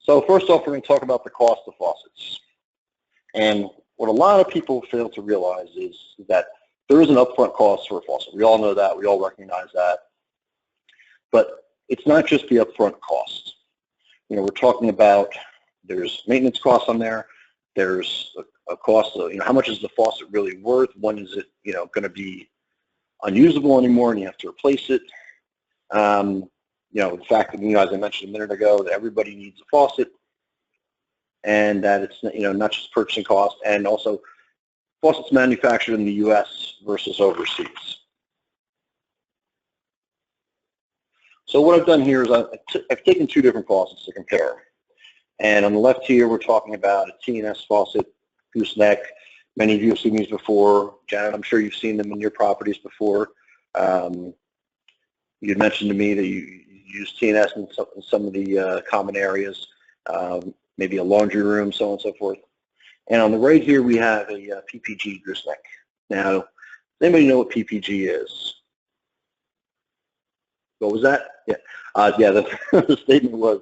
So first off, we're going to talk about the cost of faucets. And what a lot of people fail to realize is that there is an upfront cost for a faucet. We all know that. We all recognize that. But it's not just the upfront cost. You know, we're talking about there's maintenance costs on there. There's a cost of, you know, how much is the faucet really worth? When is it, you know, going to be unusable anymore and you have to replace it? You know, the fact that, you know, as I mentioned a minute ago, that everybody needs a faucet, and that it's, you know, not just purchasing cost, and also faucets manufactured in the U.S. versus overseas. So what I've done here is I've taken two different faucets to compare. And on the left here, we're talking about a T&S faucet, gooseneck. Many of you have seen these before. Janet, I'm sure you've seen them in your properties before. You had mentioned to me that you use T&S in some of the common areas, maybe a laundry room, so on and so forth. And on the right here, we have a PPG gooseneck. Now, does anybody know what PPG is? What was that? Yeah, the statement was,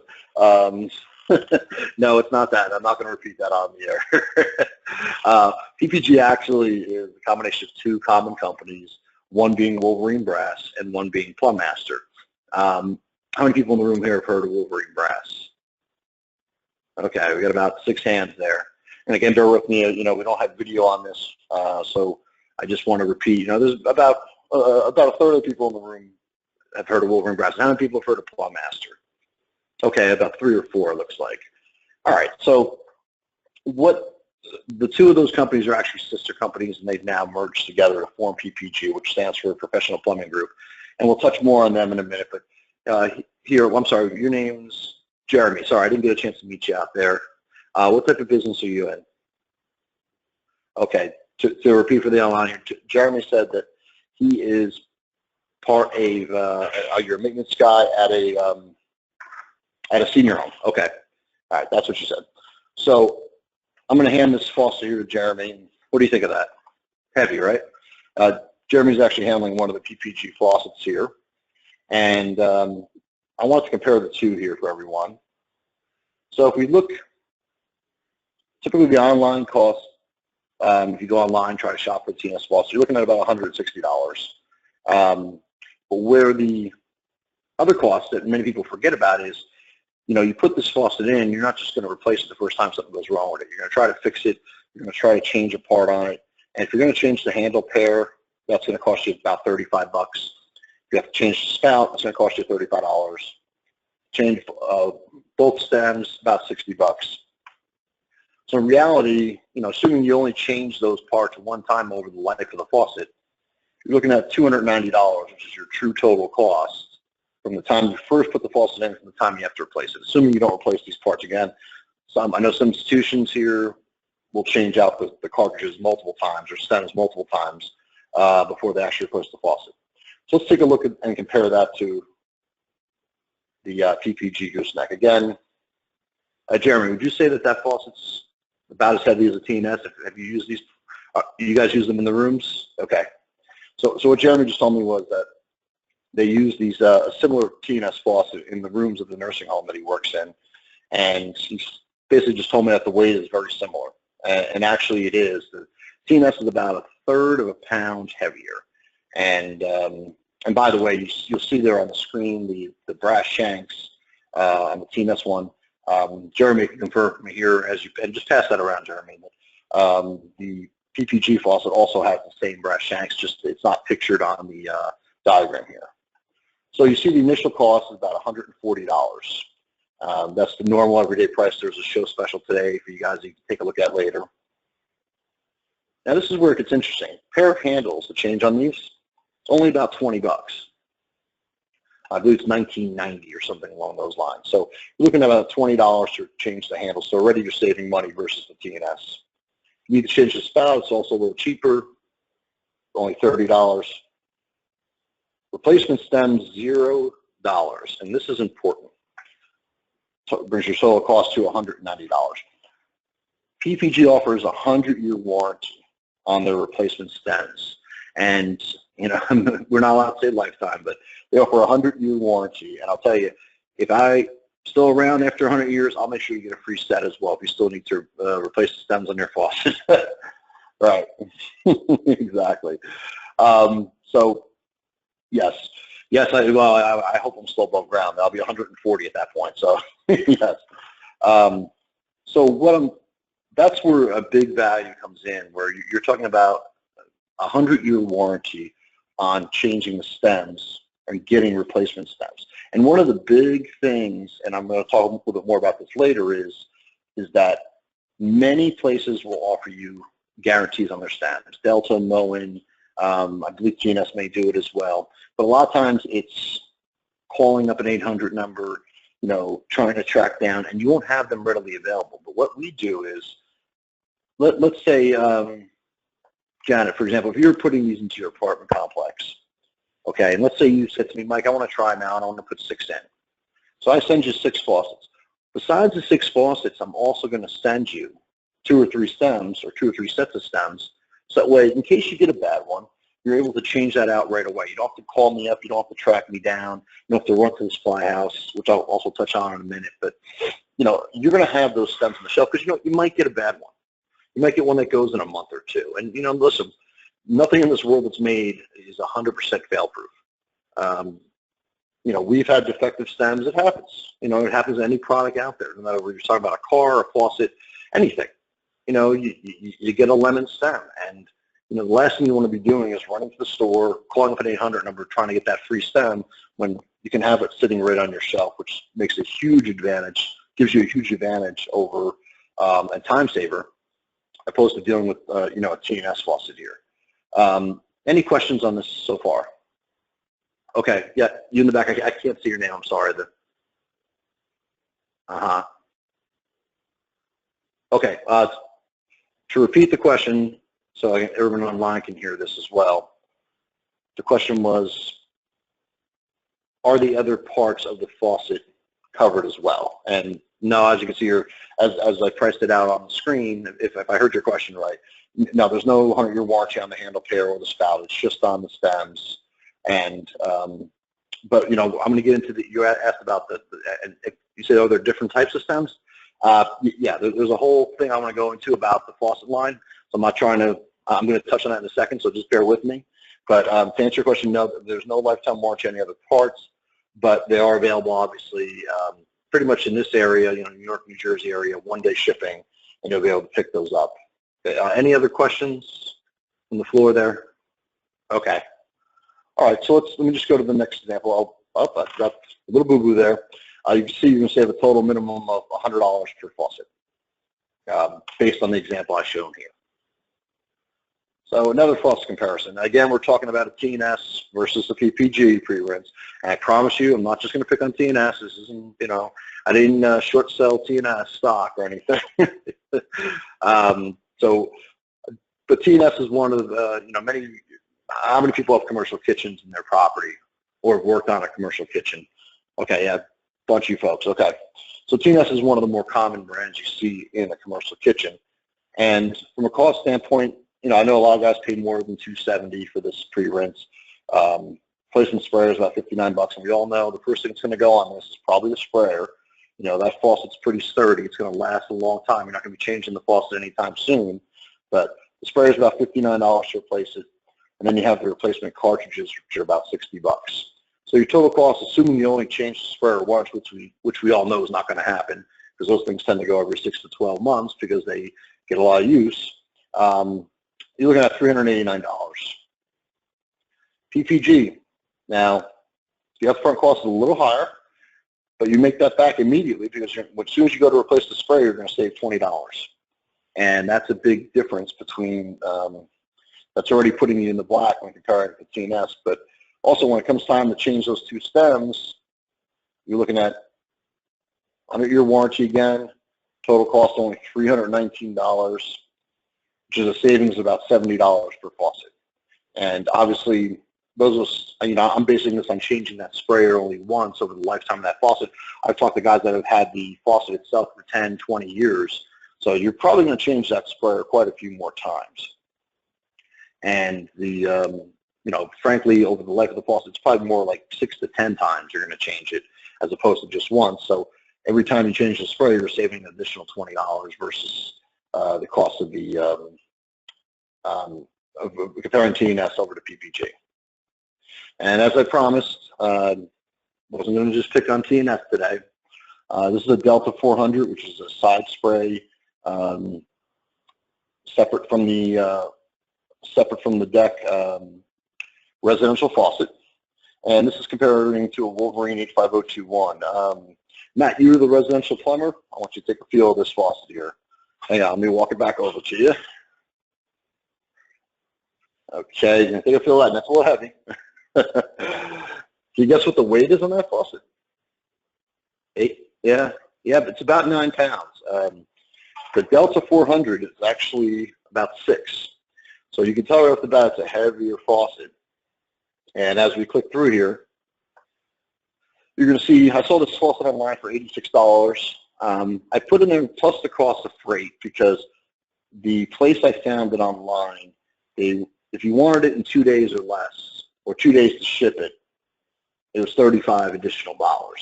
no, it's not that. I'm not going to repeat that on the air. PPG actually is a combination of two common companies, one being Wolverine Brass and one being Plumbmaster. How many people in the room here have heard of Wolverine Brass? Okay, we got about 6 hands there. And again, bear with me, you know, we don't have video on this, so I just want to repeat, you know, there's about a third of the people in the room have heard of Wolverine Brass. How many people have heard of Plumbmaster? Okay, about 3 or 4 it looks like. All right, so what the two of those companies are actually sister companies, and they've now merged together to form PPG, which stands for Professional Plumbing Group. And we'll touch more on them in a minute, but here, I'm sorry, your name's Jeremy. Sorry, I didn't get a chance to meet you out there. What type of business are you in? Okay, to repeat for the online here, Jeremy said that he is part of, you're a maintenance guy at a senior home. Okay, all right, that's what you said. So I'm going to hand this faucet here to Jeremy. What do you think of that? Heavy, right? Jeremy's actually handling one of the PPG faucets here. And I want to compare the two here for everyone. So if we look, typically the online cost, if you go online, try to shop for a T&S faucet, you're looking at about $160. But where the other cost that many people forget about is, you know, you put this faucet in, you're not just going to replace it the first time something goes wrong with it. You're going to try to fix it. You're going to try to change a part on it. And if you're going to change the handle pair, that's going to cost you about $35. If you have to change the spout, it's going to cost you $35. Change both stems, about $60. So in reality, you know, assuming you only change those parts one time over the life of the faucet, you're looking at $290, which is your true total cost from the time you first put the faucet in to the time you have to replace it, assuming you don't replace these parts again. I know some institutions here will change out the cartridges multiple times or stems multiple times before they actually replace the faucet. So let's take a look at and compare that to the PPG gooseneck. Again, Jeremy, would you say that that faucet's about as heavy as a T&S? Have you used these? You guys use them in the rooms? Okay. So what Jeremy just told me was that they use these similar T&S faucet in the rooms of the nursing home that he works in, and he basically just told me that the weight is very similar, and actually it is. The T&S is about 1/3 of a pound heavier, and by the way, you'll see there on the screen the brass shanks on the T&S one. Jeremy can confirm from here as you and just pass that around, Jeremy. The PPG faucet also has the same brass shanks, just it's not pictured on the diagram here. So you see the initial cost is about $140. That's the normal everyday price. There's a show special today for you guys you can take a look at later. Now this is where it gets interesting. A pair of handles to change on these, it's only about $20. I believe it's $19.90 or something along those lines. So you're looking at about $20 to change the handle. So already you're saving money versus the T&S. You need to change the spout. It's also a little cheaper, only $30. Replacement stems, $0. And this is important. So it brings your total cost to $190. PPG offers a 100-year warranty on their replacement stems. And, you know, we're not allowed to say lifetime, but they offer a 100-year warranty. And I'll tell you, if I still around after 100 years, I'll make sure you get a free set as well if you still need to replace the stems on your faucet. Right. Exactly. So yes, I hope I'm still above ground. I'll be 140 at that point. So yes. So that's where a big value comes in, where you're talking about a 100-year warranty on changing the stems and getting replacement stems. And one of the big things, and I'm going to talk a little bit more about this later, is that many places will offer you guarantees on their stems. Delta, Moen, I believe TNS may do it as well. But a lot of times it's calling up an 800 number, trying to track down, and you won't have them readily available. But what we do is, let's say, Janet, for example, if you're putting these into your apartment complex, okay, and let's say you said to me, Mike, I want to try now, and I want to put 6 in. So I send you 6 faucets. Besides the 6 faucets, I'm also going to send you 2 or 3 stems or 2 or 3 sets of stems. So that way, in case you get a bad one, you're able to change that out right away. You don't have to call me up. You don't have to track me down. You don't have to run to the supply house, which I'll also touch on in a minute. But, you're going to have those stems on the shelf because, you might get a bad one. You might get one that goes in a month or 2. And, listen, nothing in this world that's made is 100% fail-proof. We've had defective stems. It happens. It happens to any product out there, no matter whether you're talking about a car, a faucet, anything. You get a lemon stem, and the last thing you want to be doing is running to the store, calling up an 800 number, trying to get that free stem when you can have it sitting right on your shelf, which makes a huge advantage, gives you a huge advantage over and time saver, opposed to dealing with a TNS faucet here. Any questions on this so far? Okay, yeah, you in the back. I can't see your name. I'm sorry. Okay. To repeat the question, so everyone online can hear this as well. The question was, are the other parts of the faucet covered as well? And no, as you can see here, as I priced it out on the screen, if I heard your question right, no, there's no 100-year warranty on the handle pair or the spout. It's just on the stems. And but I'm going to get into you asked about and you said, are there different types of stems? Yeah, there's a whole thing I want to go into about the faucet line. So I'm going to touch on that in a second, so just bear with me. But to answer your question, no, there's no lifetime warranty on the other parts, but they are available, obviously, pretty much in this area, New York, New Jersey area, 1-day shipping, and you'll be able to pick those up. Okay, any other questions from the floor there? Okay. All right, so let me just go to the next example. I got a little boo-boo there. You can see you're going to save a total minimum of $100 per faucet, based on the example I showed here. So another faucet comparison. Again, we're talking about a TNS versus the PPG pre-rinse. And I promise you, I'm not just going to pick on TNS. This isn't, I didn't short sell TNS stock or anything. But TNS is one of the, how many people have commercial kitchens in their property or have worked on a commercial kitchen? Okay, yeah, a bunch of you folks. Okay. So TNS is one of the more common brands you see in a commercial kitchen. And from a cost standpoint, I know a lot of guys pay more than $270 for this pre-rinse. Replacement sprayer is about $59, and we all know the first thing that's going to go on this is probably the sprayer. That faucet's pretty sturdy. It's going to last a long time. You're not going to be changing the faucet anytime soon. But the sprayer is about $59 to replace it. And then you have the replacement cartridges, which are about $60. So your total cost, assuming you only change the sprayer once, which we all know is not going to happen, because those things tend to go every 6 to 12 months because they get a lot of use, you're looking at $389. PPG, now the upfront cost is a little higher, but you make that back immediately because as soon as you go to replace the sprayer, you're going to save $20. And that's a big difference between, that's already putting you in the black when comparing it to TNS. But also when it comes time to change those 2 stems, you're looking at 100-year warranty again, total cost only $319, which is a savings of about $70 per faucet. And obviously, I'm basing this on changing that sprayer only once over the lifetime of that faucet. I've talked to guys that have had the faucet itself for 10, 20 years. So you're probably going to change that sprayer quite a few more times. And frankly, over the life of the faucet, it's probably more like 6 to 10 times you're going to change it as opposed to just once. So every time you change the spray, you're saving an additional $20 versus the cost of the comparing TNS over to PPG. And as I promised, wasn't going to just pick on TNS today. This is a Delta 400, which is a side spray, separate from the deck residential faucet. And this is comparing to a Wolverine 85021. Matt, you're the residential plumber. I want you to take a feel of this faucet here. Hang on, let me walk it back over to you. Okay, you're going to take a feel of that, and that's a little heavy. Can you guess what the weight is on that faucet? 8? Yeah, but it's about 9 pounds. The Delta 400 is actually about 6. So you can tell right off the bat it's a heavier faucet. And as we click through here, you're going to see, I saw this faucet online for $86. I put in there plus the cost of freight because the place I found it online, if you wanted it in 2 days or less, or 2 days to ship it, it was $35 additional.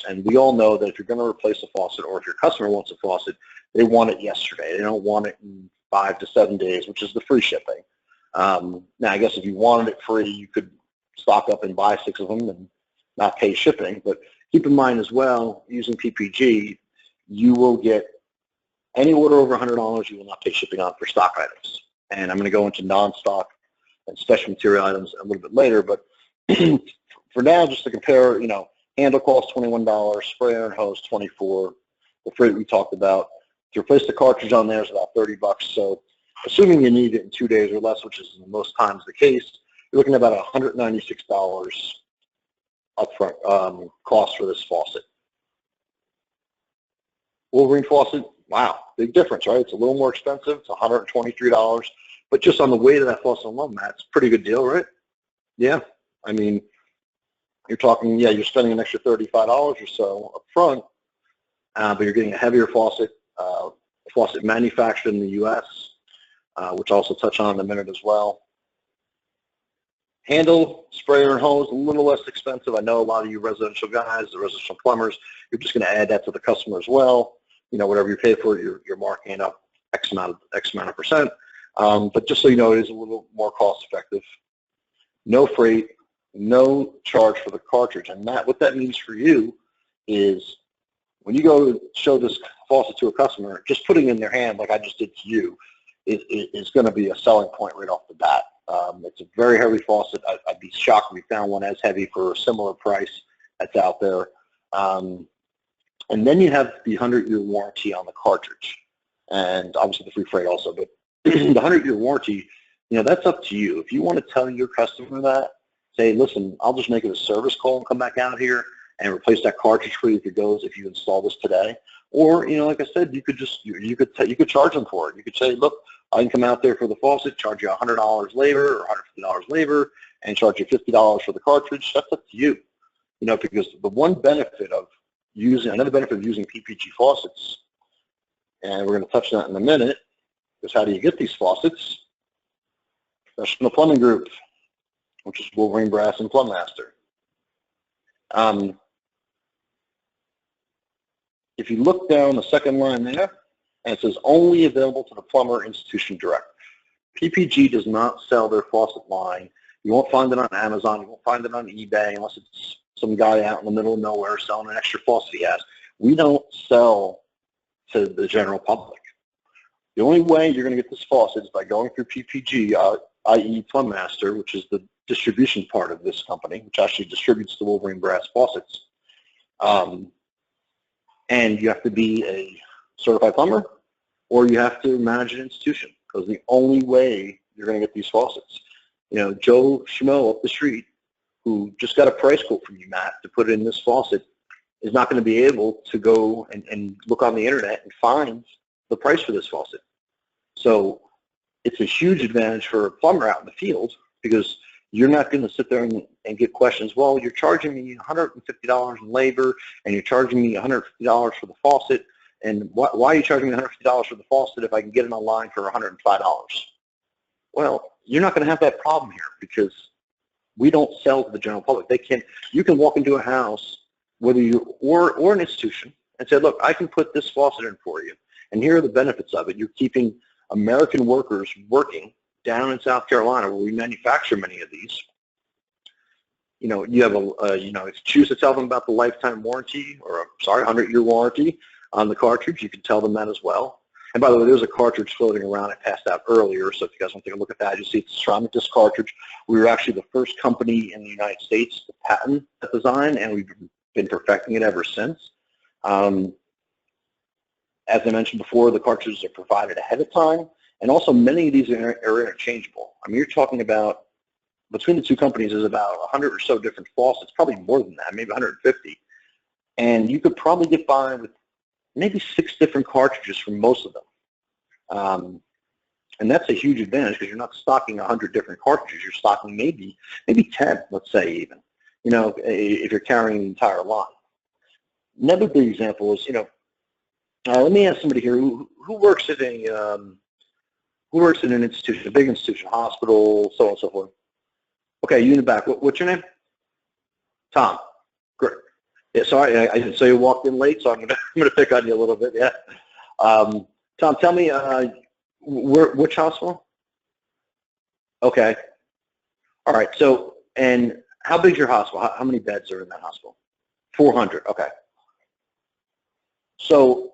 And we all know that if you're going to replace a faucet, or if your customer wants a faucet, they want it yesterday. They don't want it in 5 to 7 days, which is the free shipping. Now, I guess if you wanted it free, you could stock up and buy 6 of them and not pay shipping. But keep in mind as well, using PPG, you will get any order over $100, you will not pay shipping on for stock items. And I'm going to go into non-stock and special material items a little bit later. But for now, just to compare, handle costs $21, sprayer and hose $24. The freight we talked about. To replace the cartridge on there is about $30. So assuming you need it in 2 days or less, which is most times the case, you're looking at about $196 upfront cost for this faucet. Wolverine faucet, wow, big difference, right? It's a little more expensive. It's $123. But just on the weight of that faucet alone, Matt, it's a pretty good deal, right? Yeah. I mean, you're talking, you're spending an extra $35 or so up front, but you're getting a heavier faucet, faucet manufactured in the U.S., which I'll also touch on in a minute as well. Handle, sprayer, and hose, a little less expensive. I know a lot of you residential guys, the residential plumbers, you're just going to add that to the customer as well. Whatever you pay for it, you're marking it up X amount of percent. But just so you know, it is a little more cost effective. No freight, no charge for the cartridge. And Matt, what that means for you is when you go show this faucet to a customer, just putting it in their hand like I just did to you is going to be a selling point right off the bat. It's a very heavy faucet. I'd be shocked if we found one as heavy for a similar price that's out there. And then you have the 100-year warranty on the cartridge, and obviously the free freight also. But the 100-year warranty, that's up to you. If you want to tell your customer that, say, listen, I'll just make it a service call and come back out here and replace that cartridge for you if you install this today. Or, like I said, you could charge them for it. You could say, look, I can come out there for the faucet, charge you $100 labor or $150 labor, and charge you $50 for the cartridge. That's up to you. Because the one benefit of another benefit of using PPG faucets, and we're going to touch on that in a minute, is how do you get these faucets? Professional Plumbing Group, which is Wolverine Brass and Plumbmaster. If you look down the second line there, and it says only available to the plumber institution direct. PPG does not sell their faucet line. You won't find it on Amazon. You won't find it on eBay unless it's some guy out in the middle of nowhere selling an extra faucet he has. We don't sell to the general public. The only way you're going to get this faucet is by going through PPG, i.e. Plumbmaster, which is the distribution part of this company, which actually distributes the Wolverine Brass faucets. And you have to be a certified plumber, or you have to manage an institution, because the only way you're going to get these faucets. Joe Schmo up the street, who just got a price quote from you, Matt, to put in this faucet, is not going to be able to go and look on the internet and find the price for this faucet. So it's a huge advantage for a plumber out in the field, because you're not going to sit there and get questions, well, you're charging me $150 in labor, and you're charging me $150 for the faucet, and why are you charging me $150 for the faucet if I can get it online for $105? Well, you're not going to have that problem here, because we don't sell to the general public. You can walk into a house, whether you or an institution, and said, look, I can put this faucet in for you, and here are the benefits of it. You're keeping American workers working down in South Carolina where we manufacture many of these. You know, you have if you choose to tell them about the lifetime warranty, or 100-year warranty on the cartridge, you can tell them that as well. And by the way, there's a cartridge floating around I passed out earlier, so if you guys want to take a look at that, you see it's a ceramic disc cartridge. We were actually the first company in the United States to patent that design, and we've been perfecting it ever since. As I mentioned before, the cartridges are provided ahead of time, and also many of these are interchangeable. I mean, you're talking about, between the two companies, there's about 100 or so different faucets, probably more than that, maybe 150. And you could probably get by with maybe 6 different cartridges for most of them. And that's a huge advantage because you're not stocking 100 different cartridges. You're stocking maybe 10, let's say even, you know, if you're carrying the entire line. Another big example is, you know, let me ask somebody here who works at an institution, a big institution, hospital, so on and so forth. Okay, you in the back. What's your name? Tom. Great. Yeah, sorry, I didn't say you walked in late, so I'm gonna pick on you a little bit. Yeah. Tom, tell me, which hospital? Okay. All right. So, and how big is your hospital? How many beds are in that hospital? 400. Okay. So,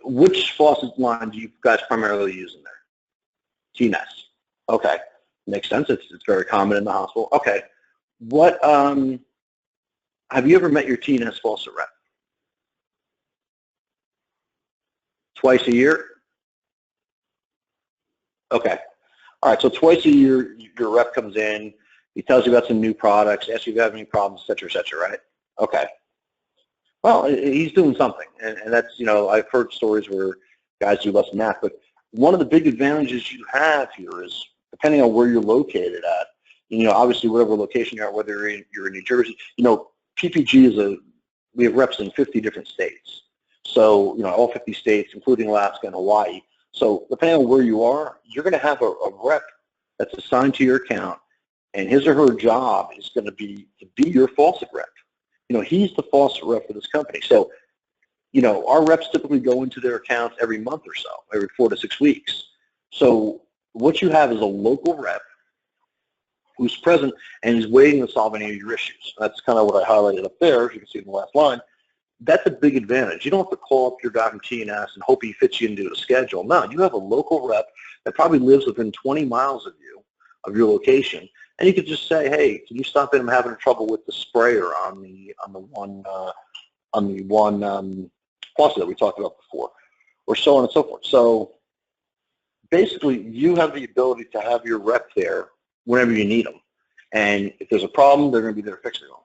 which faucet line do you guys primarily use in there? TNS. Okay. Makes sense. It's very common in the hospital. Okay. What have you ever met your TNS faucet rep? Twice a year? Okay. All right. So twice a year, your rep comes in. He tells you about some new products, asks you if you have any problems, et cetera, right? Okay. Well, he's doing something, and that's, you know, I've heard stories where guys do less than that. But one of the big advantages you have here is, depending on where you're located at, you know, obviously whatever location you're at, whether you're in New Jersey, you know, PPG we have reps in 50 different states. So, you know, all 50 states, including Alaska and Hawaii. So depending on where you are, you're going to have a rep that's assigned to your account, and his or her job is going to be your faucet rep. You know, he's the faucet rep for this company. So, you know, our reps typically go into their accounts every month or so, every 4 to 6 weeks. So what you have is a local rep who's present and is waiting to solve any of your issues. That's kind of what I highlighted up there, as you can see in the last line. That's a big advantage. You don't have to call up your guy from TNS and hope he fits you into a schedule. No, you have a local rep that probably lives within 20 miles of you, of your location, and you could just say, hey, can you stop in? I'm having trouble with the sprayer on the one faucet that we talked about before, or so on and so forth. So basically, you have the ability to have your rep there whenever you need them. And if there's a problem, they're going to be there fixing them.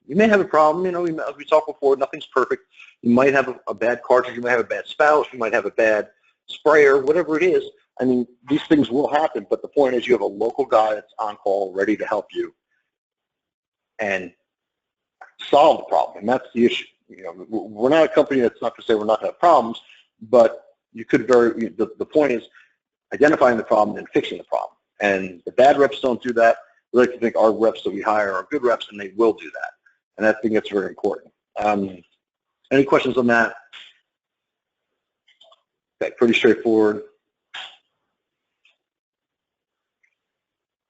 You may have a problem, you know, as we talked before, nothing's perfect. You might have a bad cartridge, you might have a bad spout, you might have a bad sprayer, whatever it is. I mean, these things will happen, but the point is you have a local guy that's on call, ready to help you and solve the problem. And that's the issue. You know, we're not a company that's not to say we're not going to have problems, but you could the point is identifying the problem and fixing the problem. And the bad reps don't do that. We like to think our reps that we hire are good reps, and they will do that. And I think that's very important. Any questions on that? Okay, pretty straightforward.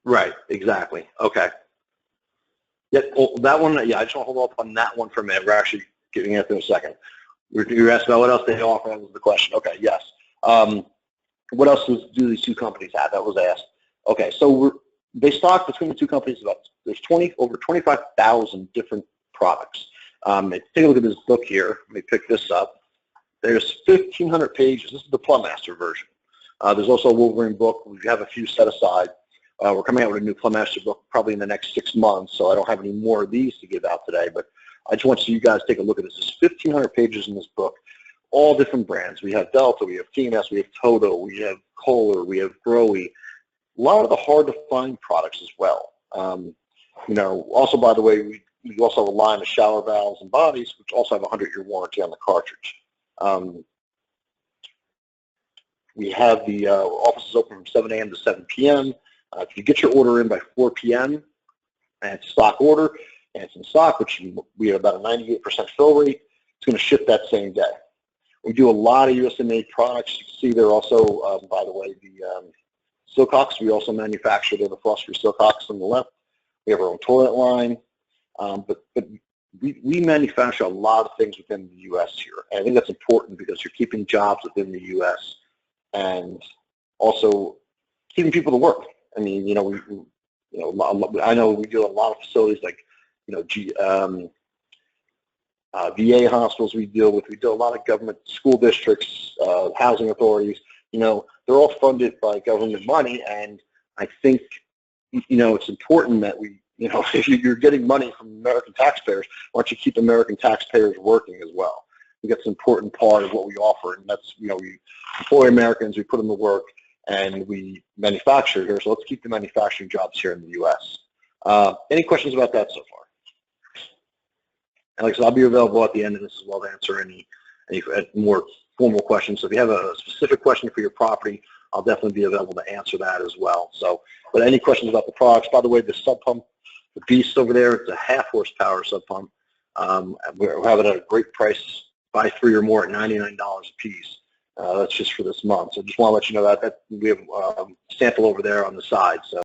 Right, exactly. Okay. Yeah, well, that one, yeah, I just want to hold up on that one for a minute. We're actually getting into it in a second. You're asking about what else they offer. That was the question. Okay, yes. What else do these two companies have? That was asked. Okay, so they stock between the two companies there's over 25,000 different products. Take a look at this book here. Let me pick this up. There's 1,500 pages. This is the Plumbmaster version. There's also a Wolverine book. We have a few set aside. We're coming out with a new Plumbmaster book probably in the next 6 months, so I don't have any more of these to give out today, but I just want you guys to take a look at this. There's 1,500 pages in this book, all different brands. We have Delta, we have TNS, we have Toto, we have Kohler, we have Grohe. A lot of the hard-to-find products as well. You know, also, by the way, we also have a line of shower valves and bodies, which also have a 100-year warranty on the cartridge. We have the offices open from 7 a.m. to 7 p.m. If you get your order in by 4 p.m. and it's stock order, and it's in stock, which we have about a 98% fill rate, it's going to ship that same day. We do a lot of USA-made products. You can see there also, by the way, the Silcox. We also manufacture the frost-free Silcox on the left. We have our own toilet line, but we manufacture a lot of things within the U.S. here. And I think that's important because you're keeping jobs within the U.S. and also keeping people to work. I mean, you know, I know we do a lot of facilities like, you know, VA hospitals we deal with. We do a lot of government school districts, housing authorities. You know, they're all funded by government money, and I think, you know, it's important that we, you know, if you're getting money from American taxpayers, why don't you keep American taxpayers working as well? I think that's an important part of what we offer, and that's, you know, we employ Americans, we put them to work, and we manufacture here, so let's keep the manufacturing jobs here in the U.S. Any questions about that so far? And like I said, I'll be available at the end of this as well to answer any more formal questions. So if you have a specific question for your property, I'll definitely be available to answer that as well. So, but any questions about the products? By the way, the sub pump, the Beast over there, it's a 1/2 horsepower sub pump. We're having it at a great price. Buy 3 or more at $99 a piece. That's just for this month. So just want to let you know that we have a sample over there on the side. So.